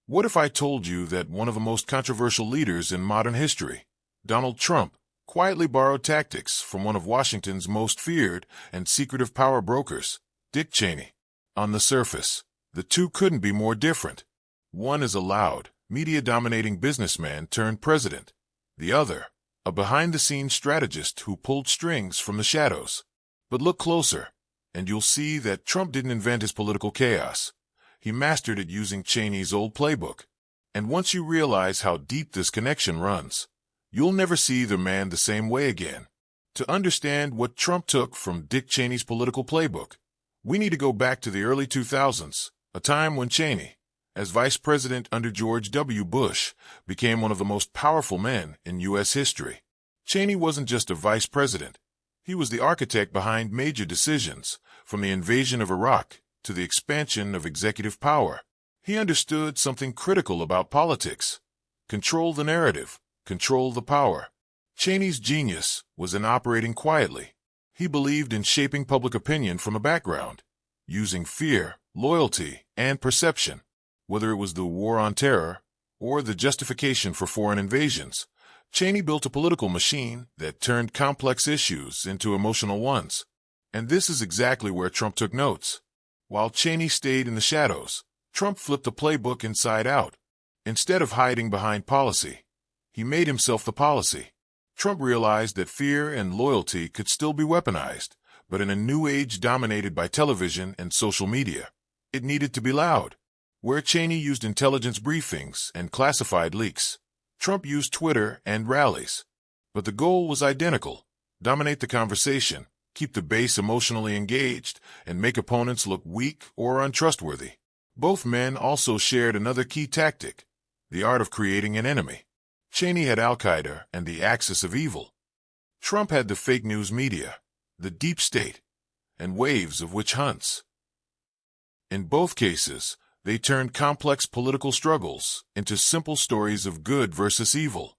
What if I told you that one of the most controversial leaders in modern history, Donald Trump, quietly borrowed tactics from one of Washington's most feared and secretive power brokers, Dick Cheney? On the surface, the two couldn't be more different. One is a loud, media-dominating businessman turned president. The other, a behind-the-scenes strategist who pulled strings from the shadows. But look closer, and you'll see that Trump didn't invent his political chaos. He mastered it using Cheney's old playbook. And once you realize how deep this connection runs, you'll never see the man the same way again. To understand what Trump took from Dick Cheney's political playbook, we need to go back to the early 2000s, a time when Cheney, as vice president under George W. Bush, became one of the most powerful men in U.S. history. Cheney wasn't just a vice president. He was the architect behind major decisions, from the invasion of Iraq to the expansion of executive power. He understood something critical about politics. Control the narrative, control the power. Cheney's genius was in operating quietly. He believed in shaping public opinion from the background, using fear, loyalty, and perception. Whether it was the war on terror or the justification for foreign invasions, Cheney built a political machine that turned complex issues into emotional ones. And this is exactly where Trump took notes. While Cheney stayed in the shadows, Trump flipped the playbook inside out. Instead of hiding behind policy, he made himself the policy. Trump realized that fear and loyalty could still be weaponized, but in a new age dominated by television and social media, it needed to be loud. Where Cheney used intelligence briefings and classified leaks, Trump used Twitter and rallies. But the goal was identical: dominate the conversation, keep the base emotionally engaged, and make opponents look weak or untrustworthy. Both men also shared another key tactic: the art of creating an enemy. Cheney had Al-Qaeda and the axis of evil. Trump had the fake news media, the deep state, and waves of witch hunts. In both cases, they turned complex political struggles into simple stories of good versus evil,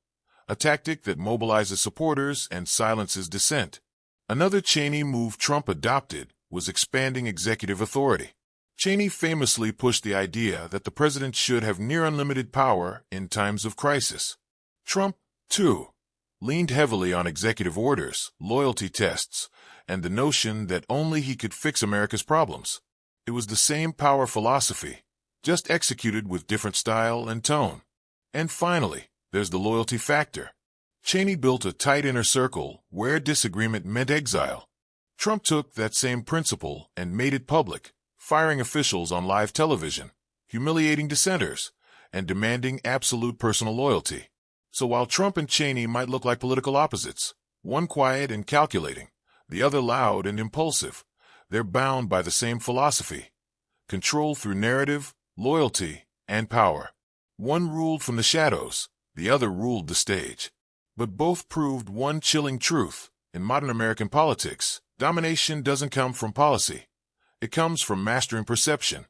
a tactic that mobilizes supporters and silences dissent. Another Cheney move Trump adopted was expanding executive authority. Cheney famously pushed the idea that the president should have near unlimited power in times of crisis. Trump, too, leaned heavily on executive orders, loyalty tests, and the notion that only he could fix America's problems. It was the same power philosophy, just executed with different style and tone. And finally, there's the loyalty factor. Cheney built a tight inner circle where disagreement meant exile. Trump took that same principle and made it public, firing officials on live television, humiliating dissenters, and demanding absolute personal loyalty. So while Trump and Cheney might look like political opposites, one quiet and calculating, the other loud and impulsive, they're bound by the same philosophy: control through narrative, loyalty, and power. One ruled from the shadows, the other ruled the stage. But both proved one chilling truth: in modern American politics, domination doesn't come from policy. It comes from mastering perception,